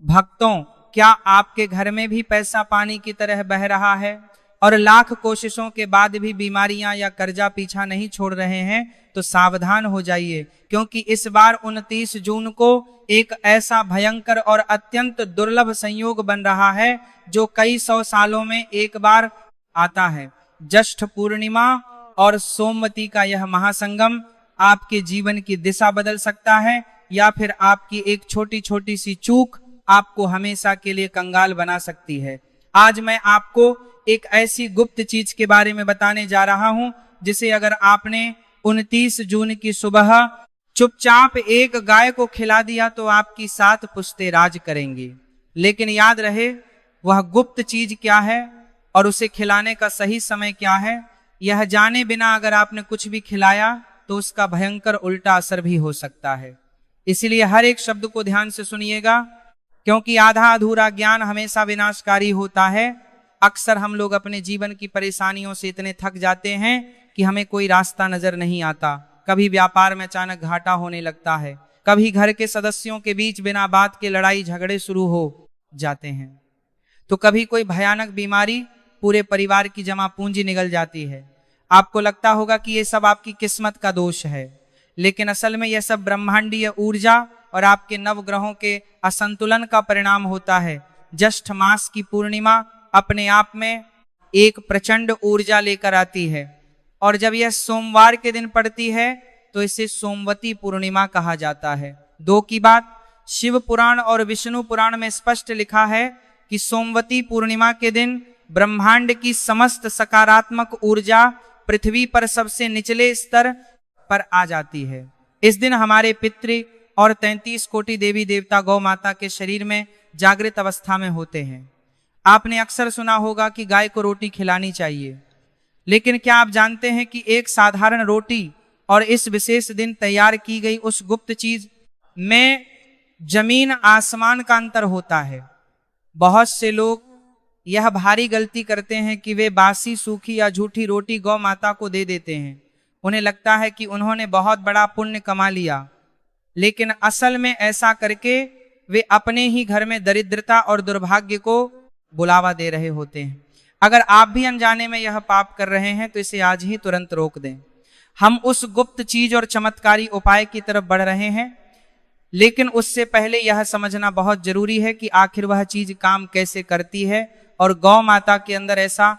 भक्तों, क्या आपके घर में भी पैसा पानी की तरह बह रहा है और लाख कोशिशों के बाद भी बीमारियां या कर्जा पीछा नहीं छोड़ रहे हैं? तो सावधान हो जाइए, क्योंकि इस बार 29 जून को एक ऐसा भयंकर और अत्यंत दुर्लभ संयोग बन रहा है जो कई सौ सालों में एक बार आता है। ज्येष्ठ पूर्णिमा और सोमवती का यह महासंगम आपके जीवन की दिशा बदल सकता है, या फिर आपकी एक छोटी छोटी सी चूक आपको हमेशा के लिए कंगाल बना सकती है। आज मैं आपको एक ऐसी गुप्त चीज के बारे में बताने जा रहा हूं, जिसे अगर आपने 29 जून की सुबह चुपचाप एक गाय को खिला दिया तो आपकी 7 पुश्तें राज करेंगी। लेकिन याद रहे, वह गुप्त चीज क्या है और उसे खिलाने का सही समय क्या है, यह जाने बिना अगर आपने कुछ भी खिलाया तो उसका भयंकर उल्टा असर भी हो सकता है। इसलिए हर एक शब्द को ध्यान से सुनिएगा, क्योंकि आधा अधूरा ज्ञान हमेशा विनाशकारी होता है। अक्सर हम लोग अपने जीवन की परेशानियों से इतने थक जाते हैं कि हमें कोई रास्ता नजर नहीं आता। कभी व्यापार में अचानक घाटा होने लगता है, कभी घर के सदस्यों के बीच बिना बात के लड़ाई झगड़े शुरू हो जाते हैं, तो कभी कोई भयानक बीमारी पूरे परिवार की जमा पूंजी निगल जाती है। आपको लगता होगा कि ये सब आपकी किस्मत का दोष है, लेकिन असल में यह सब ब्रह्मांडीय ऊर्जा और आपके नवग्रहों के असंतुलन का परिणाम होता है। ज्येष्ठ मास की पूर्णिमा अपने आप में एक प्रचंड ऊर्जा लेकर आती है, और जब यह सोमवार के दिन पड़ती है तो इसे सोमवती पूर्णिमा कहा जाता है। 2 की बात, शिव पुराण और विष्णु पुराण में स्पष्ट लिखा है कि सोमवती पूर्णिमा के दिन ब्रह्मांड की समस्त सकारात्मक ऊर्जा पृथ्वी पर सबसे निचले स्तर पर आ जाती है। इस दिन हमारे पितृ और 33 कोटि देवी देवता गौ माता के शरीर में जागृत अवस्था में होते हैं। आपने अक्सर सुना होगा कि गाय को रोटी खिलानी चाहिए, लेकिन क्या आप जानते हैं कि एक साधारण रोटी और इस विशेष दिन तैयार की गई उस गुप्त चीज में जमीन आसमान का अंतर होता है। बहुत से लोग यह भारी गलती करते हैं कि वे बासी, सूखी या झूठी रोटी गौ माता को दे देते हैं। उन्हें लगता है कि उन्होंने बहुत बड़ा पुण्य कमा लिया, लेकिन असल में ऐसा करके वे अपने ही घर में दरिद्रता और दुर्भाग्य को बुलावा दे रहे होते हैं। अगर आप भी अनजाने में यह पाप कर रहे हैं तो इसे आज ही तुरंत रोक दें। हम उस गुप्त चीज और चमत्कारी उपाय की तरफ बढ़ रहे हैं, लेकिन उससे पहले यह समझना बहुत जरूरी है कि आखिर वह चीज काम कैसे करती है और गौ माता के अंदर ऐसा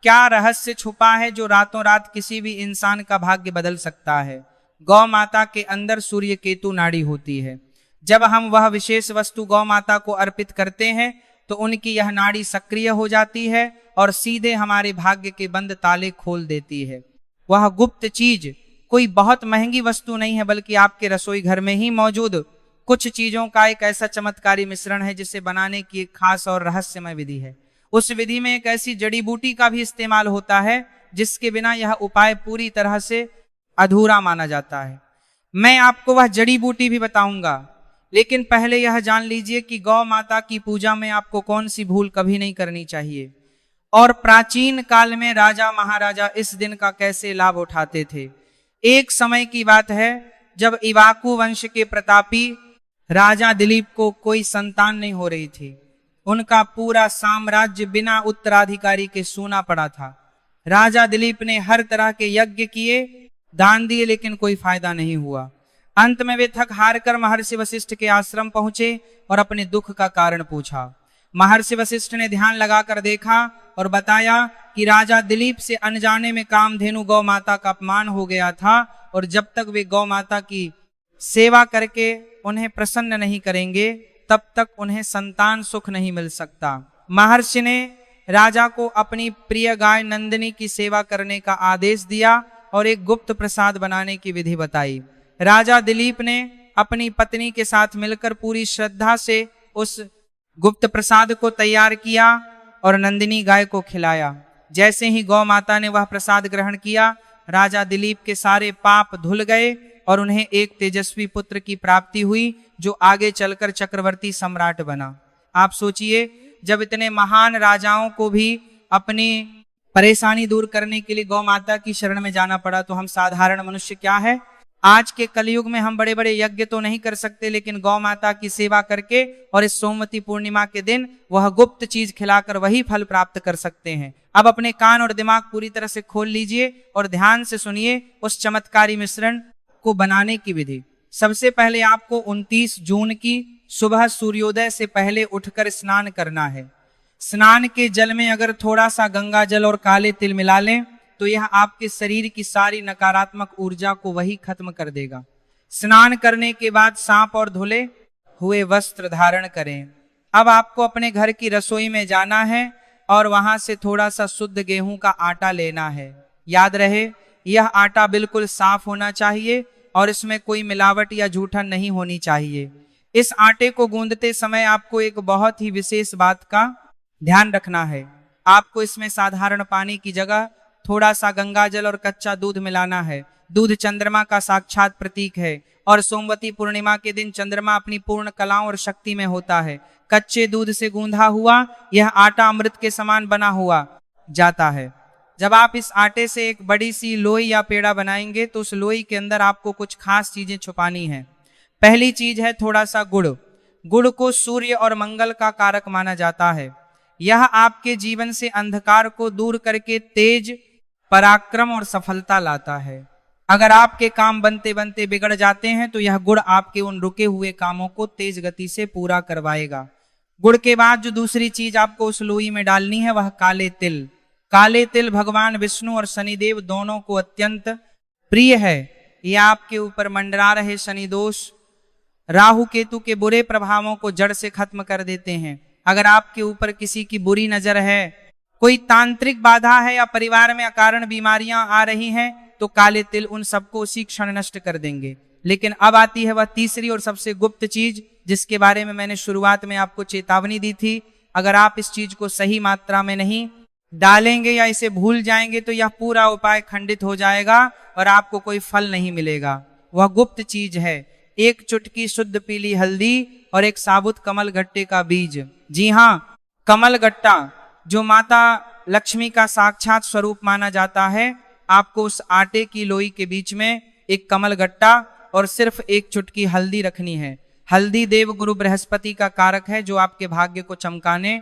क्या रहस्य छुपा है जो रातों रात किसी भी इंसान का भाग्य बदल सकता है। गौ माता के अंदर सूर्य केतु नाड़ी होती है। जब हम वह विशेष वस्तु गौ माता को अर्पित करते हैं तो उनकी यह नाड़ी सक्रिय हो जाती है और सीधे हमारे भाग्य के बंद ताले खोल देती है। वह गुप्त चीज कोई बहुत महंगी वस्तु नहीं है, बल्कि आपके रसोई घर में ही मौजूद कुछ चीजों का एक ऐसा चमत्कारी मिश्रण है जिसे बनाने की एक खास और रहस्यमय विधि है। उस विधि में एक ऐसी जड़ी बूटी का भी इस्तेमाल होता है जिसके बिना यह उपाय पूरी तरह से अधूरा माना जाता है। मैं आपको वह जड़ी बूटी भी बताऊंगा, लेकिन पहले यह जान लीजिए कि गौ माता की पूजा में आपको कौन सी भूल कभी नहीं करनी चाहिए, और प्राचीन काल में राजा महाराजा इस दिन का कैसे लाभ उठाते थे। एक समय की बात है जब इवाकू वंश के प्रतापी राजा दिलीप को कोई संतान नहीं हो रही थी। उनका पूरा साम्राज्य बिना उत्तराधिकारी के सूना पड़ा था। राजा दिलीप ने हर तरह के यज्ञ किए, दान दिए, लेकिन कोई फायदा नहीं हुआ। अंत में वे थक हार कर महर्षि वशिष्ठ के आश्रम पहुंचे और अपने दुख का कारण पूछा। महर्षि वशिष्ठ ने ध्यान लगाकर देखा और बताया कि राजा दिलीप से अनजाने में कामधेनु गौ माता का अपमान हो गया था, और जब तक वे गौ माता की सेवा करके उन्हें प्रसन्न नहीं करेंगे तब तक उन्हें संतान सुख नहीं मिल सकता। महर्षि ने राजा को अपनी प्रिय गाय नंदिनी की सेवा करने का आदेश दिया और एक गुप्त प्रसाद बनाने की विधि बताई। राजा दिलीप ने अपनी पत्नी के साथ मिलकर पूरी श्रद्धा से उस गुप्त प्रसाद को तैयार किया और नंदिनी गाय को खिलाया। जैसे ही गौ माता ने वह प्रसाद ग्रहण किया, राजा दिलीप के सारे पाप धुल गए और उन्हें एक तेजस्वी पुत्र की प्राप्ति हुई जो आगे चलकर चक्रवर्ती सम्राट बना। आप सोचिए, जब इतने महान राजाओं को भी अपनी परेशानी दूर करने के लिए गौ माता की शरण में जाना पड़ा, तो हम साधारण मनुष्य क्या है। आज के कलयुग में हम बड़े बड़े यज्ञ तो नहीं कर सकते, लेकिन गौ माता की सेवा करके और इस सोमवती पूर्णिमा के दिन वह गुप्त चीज खिलाकर वही फल प्राप्त कर सकते हैं। अब अपने कान और दिमाग पूरी तरह से खोल लीजिए और ध्यान से सुनिए उस चमत्कारी मिश्रण को बनाने की विधि। सबसे पहले आपको 29 जून की सुबह सूर्योदय से पहले उठकर स्नान करना है। स्नान के जल में अगर थोड़ा सा गंगा जल और काले तिल मिला लें तो यह आपके शरीर की सारी नकारात्मक ऊर्जा को वही खत्म कर देगा। स्नान करने के बाद सांप और धुले हुए वस्त्र धारण करें। अब आपको अपने घर की रसोई में जाना है और वहां से थोड़ा सा शुद्ध गेहूं का आटा लेना है। याद रहे, यह आटा बिल्कुल साफ होना चाहिए और इसमें कोई मिलावट या जूठन नहीं होनी चाहिए। इस आटे को गूंदते समय आपको एक बहुत ही विशेष बात का ध्यान रखना है। आपको इसमें साधारण पानी की जगह थोड़ा सा गंगा जल और कच्चा दूध मिलाना है। दूध चंद्रमा का साक्षात प्रतीक है और सोमवती पूर्णिमा के दिन चंद्रमा अपनी पूर्ण कलाओं और शक्ति में होता है। कच्चे दूध से गूंधा हुआ यह आटा अमृत के समान बना हुआ जाता है। जब आप इस आटे से एक बड़ी सी लोई या पेड़ा बनाएंगे तो उस लोई के अंदर आपको कुछ खास चीजें छुपानी है। पहली चीज है थोड़ा सा गुड़। गुड़ को सूर्य और मंगल का कारक माना जाता है। यह आपके जीवन से अंधकार को दूर करके तेज, पराक्रम और सफलता लाता है। अगर आपके काम बनते बनते बिगड़ जाते हैं तो यह गुड़ आपके उन रुके हुए कामों को तेज गति से पूरा करवाएगा। गुड़ के बाद जो दूसरी चीज आपको उस लोई में डालनी है वह काले तिल। काले तिल भगवान विष्णु और शनिदेव दोनों को अत्यंत प्रिय है। यह आपके ऊपर मंडरा रहे शनि दोष, राहु केतु के बुरे प्रभावों को जड़ से खत्म कर देते हैं। अगर आपके ऊपर किसी की बुरी नजर है, कोई तांत्रिक बाधा है या परिवार में अकारण बीमारियां आ रही हैं तो काले तिल उन सबको उसी क्षण नष्ट कर देंगे। लेकिन अब आती है वह तीसरी और सबसे गुप्त चीज जिसके बारे में मैंने शुरुआत में आपको चेतावनी दी थी। अगर आप इस चीज को सही मात्रा में नहीं डालेंगे या इसे भूल जाएंगे तो यह पूरा उपाय खंडित हो जाएगा और आपको कोई फल नहीं मिलेगा। वह गुप्त चीज है एक चुटकी शुद्ध पीली हल्दी और एक साबुत कमल गट्टे का बीज। जी हाँ, कमल गट्टा जो माता लक्ष्मी का साक्षात स्वरूप माना जाता है। आपको उस आटे की लोई के बीच में एक कमल गट्टा और सिर्फ एक चुटकी हल्दी रखनी है। हल्दी देव गुरु बृहस्पति का कारक है जो आपके भाग्य को चमकाने,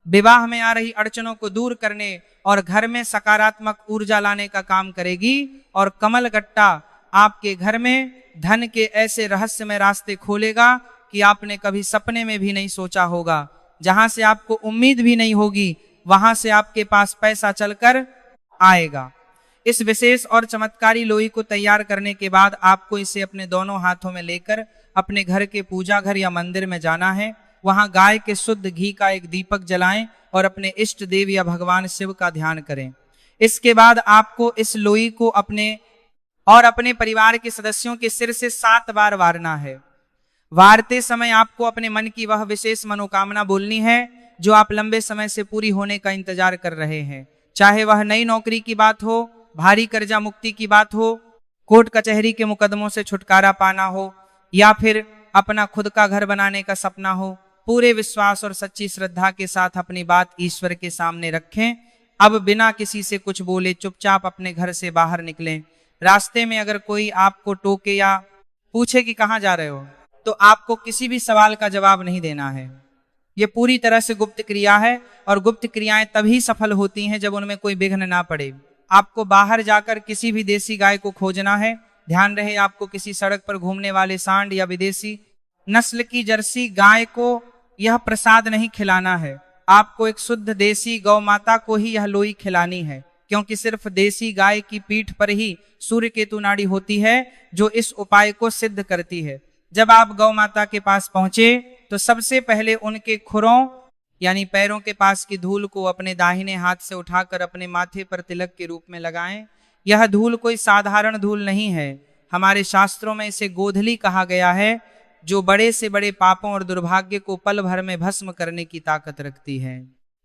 विवाह में आ रही अड़चनों को दूर करने और घर में सकारात्मक ऊर्जा लाने का काम करेगी। और कमल गट्टा आपके घर में धन के ऐसे रहस्यमय रास्ते खोलेगा कि आपने कभी सपने में भी नहीं सोचा होगा। जहां से आपको उम्मीद भी नहीं होगी वहां से आपके पास पैसा चलकर आएगा। इस विशेष और चमत्कारी लोई को तैयार करने के बाद आपको इसे अपने दोनों हाथों में लेकर अपने घर के पूजा घर या मंदिर में जाना है। वहां गाय के शुद्ध घी का एक दीपक जलाएं और अपने इष्ट देव या भगवान शिव का ध्यान करें। इसके बाद आपको इस लोई को अपने और अपने परिवार के सदस्यों के सिर से 7 बार वारना है। वारते समय आपको अपने मन की वह विशेष मनोकामना बोलनी है जो आप लंबे समय से पूरी होने का इंतजार कर रहे हैं। चाहे वह नई नौकरी की बात हो, भारी कर्जा मुक्ति की बात हो, कोर्ट कचहरी के मुकदमों से छुटकारा पाना हो या फिर अपना खुद का घर बनाने का सपना हो। पूरे विश्वास और सच्ची श्रद्धा के साथ अपनी बात ईश्वर के सामने रखें। अब बिना किसी से कुछ बोले चुपचाप अपने घर से बाहर निकलें। रास्ते में अगर कोई आपको टोके या पूछे कि कहाँ जा रहे हो तो आपको किसी भी सवाल का जवाब नहीं देना है। यह पूरी तरह से गुप्त क्रिया है और गुप्त क्रियाएं तभी सफल होती हैं जब उनमें कोई विघ्न ना पड़े। आपको बाहर जाकर किसी भी देसी गाय को खोजना है। ध्यान रहे आपको किसी सड़क पर घूमने वाले सांड या विदेशी नस्ल की जर्सी गाय को यह प्रसाद नहीं खिलाना है। आपको एक शुद्ध देसी गौ माता को ही यह लोई खिलानी है, क्योंकि सिर्फ देसी गाय की पीठ पर ही सूर्य केतु नाड़ी होती है जो इस उपाय को सिद्ध करती है। जब आप गौ माता के पास पहुंचे तो सबसे पहले उनके खुरों यानी पैरों के पास की धूल को अपने दाहिने हाथ से उठाकर अपने माथे पर तिलक के रूप में लगाएं। यह धूल कोई साधारण धूल नहीं है। हमारे शास्त्रों में इसे गोधली कहा गया है जो बड़े से बड़े पापों और दुर्भाग्य को पल भर में भस्म करने की ताकत रखती है।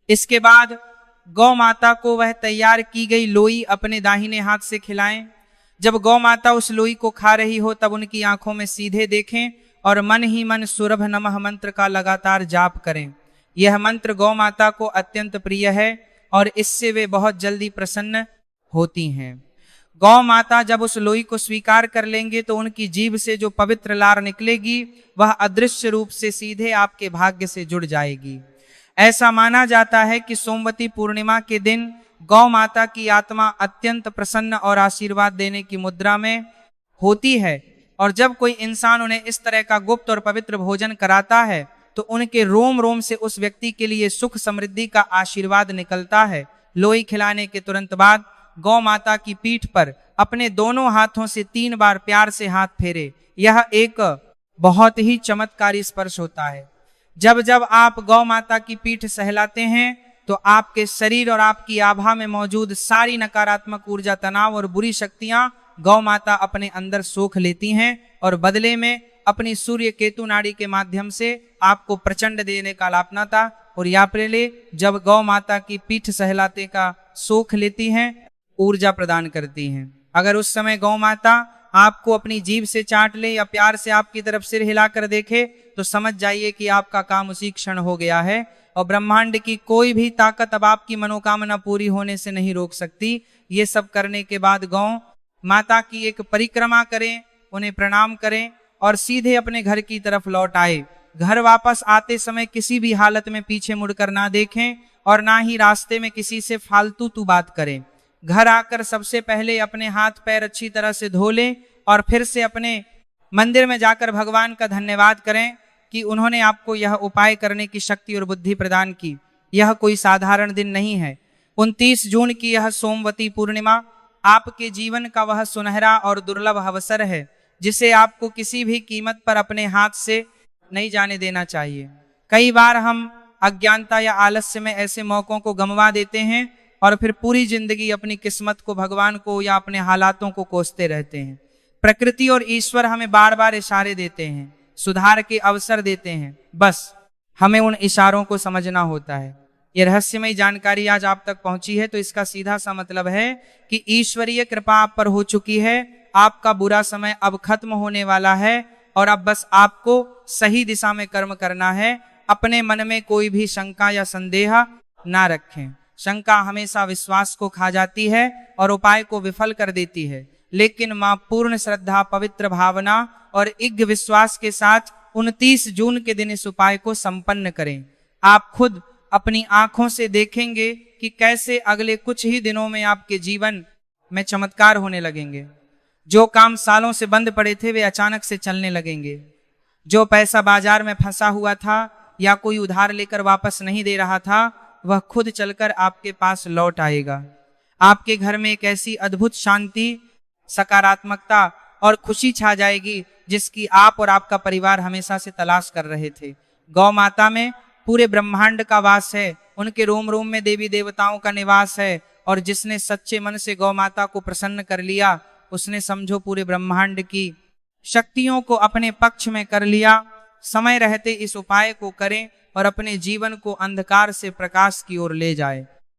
इसके बाद गौ माता को वह तैयार की गई लोई अपने दाहिने हाथ से खिलाएं। जब गौ माता उस लोई को खा रही हो तब उनकी आंखों में सीधे देखें और मन ही मन सुरभ नमः मंत्र का लगातार जाप करें। यह मंत्र गौ माता को अत्यंत प्रिय है और इससे वे बहुत जल्दी प्रसन्न होती हैं। गौ माता जब उस लोई को स्वीकार कर लेंगे तो उनकी जीभ से जो पवित्र लार निकलेगी वह अदृश्य रूप से सीधे आपके भाग्य से जुड़ जाएगी। ऐसा माना जाता है कि सोमवती पूर्णिमा के दिन गौ माता की आत्मा अत्यंत प्रसन्न और आशीर्वाद देने की मुद्रा में होती है, और जब कोई इंसान उन्हें इस तरह का गुप्त और पवित्र भोजन कराता है तो उनके रोम रोम से उस व्यक्ति के लिए सुख समृद्धि का आशीर्वाद निकलता है। लोई खिलाने के तुरंत बाद गौ माता की पीठ पर अपने दोनों हाथों से 3 बार प्यार से हाथ फेरे। यह एक बहुत ही चमत्कारी स्पर्श होता है। जब जब आप गौ माता की पीठ सहलाते हैं तो आपके शरीर और आपकी आभा में मौजूद सारी नकारात्मक ऊर्जा, तनाव और बुरी शक्तियां गौ माता अपने अंदर सोख लेती हैं और बदले में अपनी सूर्य केतु नाड़ी के माध्यम से आपको प्रचंड देने का लापनाता और याप्रेले जब गौ माता की पीठ सहलाते का सोख लेती हैं, ऊर्जा प्रदान करती हैं। अगर उस समय गौ माता आपको अपनी जीभ से चाट ले या प्यार से आपकी तरफ सिर हिलाकर देखे तो समझ जाइए कि आपका काम उसी क्षण हो गया है और ब्रह्मांड की कोई भी ताकत अब आपकी मनोकामना पूरी होने से नहीं रोक सकती। ये सब करने के बाद गौ माता की एक परिक्रमा करें, उन्हें प्रणाम करें और सीधे अपने घर की तरफ लौट आए। घर वापस आते समय किसी भी हालत में पीछे मुड़कर ना देखें और ना ही रास्ते में किसी से फालतू तू बात करें। घर आकर सबसे पहले अपने हाथ पैर अच्छी तरह से धो लें और फिर से अपने मंदिर में जाकर भगवान का धन्यवाद करें कि उन्होंने आपको यह उपाय करने की शक्ति और बुद्धि प्रदान की। यह कोई साधारण दिन नहीं है। 29 जून की यह सोमवती पूर्णिमा आपके जीवन का वह सुनहरा और दुर्लभ अवसर है जिसे आपको किसी भी कीमत पर अपने हाथ से नहीं जाने देना चाहिए। कई बार हम अज्ञानता या आलस्य में ऐसे मौकों को गंवा देते हैं और फिर पूरी जिंदगी अपनी किस्मत को, भगवान को या अपने हालातों को कोसते रहते हैं। प्रकृति और ईश्वर हमें बार बार इशारे देते हैं, सुधार के अवसर देते हैं, बस हमें उन इशारों को समझना होता है। यह रहस्यमयी जानकारी आज आप तक पहुंची है तो इसका सीधा सा मतलब है कि ईश्वरीय कृपा आप पर हो चुकी है। आपका बुरा समय अब खत्म होने वाला है और अब बस आपको सही दिशा में कर्म करना है। अपने मन में कोई भी शंका या संदेह ना रखें। शंका हमेशा विश्वास को खा जाती है और उपाय को विफल कर देती है, लेकिन मां पूर्ण श्रद्धा, पवित्र भावना और इग्न विश्वास के साथ 29 जून के दिन इस उपाय को संपन्न करें। आप खुद अपनी आंखों से देखेंगे कि कैसे अगले कुछ ही दिनों में आपके जीवन में चमत्कार होने लगेंगे। जो काम सालों से बंद पड़े थे वे अचानक से चलने लगेंगे। जो पैसा बाजार में फंसा हुआ था या कोई उधार लेकर वापस नहीं दे रहा था वह खुद चलकर आपके पास लौट आएगा। आपके घर में एक ऐसी अद्भुत शांति, सकारात्मकता और खुशी छा जाएगी जिसकी आप और आपका परिवार हमेशा से तलाश कर रहे थे। गौ माता में पूरे ब्रह्मांड का वास है, उनके रोम रोम में देवी देवताओं का निवास है और जिसने सच्चे मन से गौ माता को प्रसन्न कर लिया उसने समझो पूरे ब्रह्मांड की शक्तियों को अपने पक्ष में कर लिया। समय रहते इस उपाय को करें और अपने जीवन को अंधकार से प्रकाश की ओर ले जाए।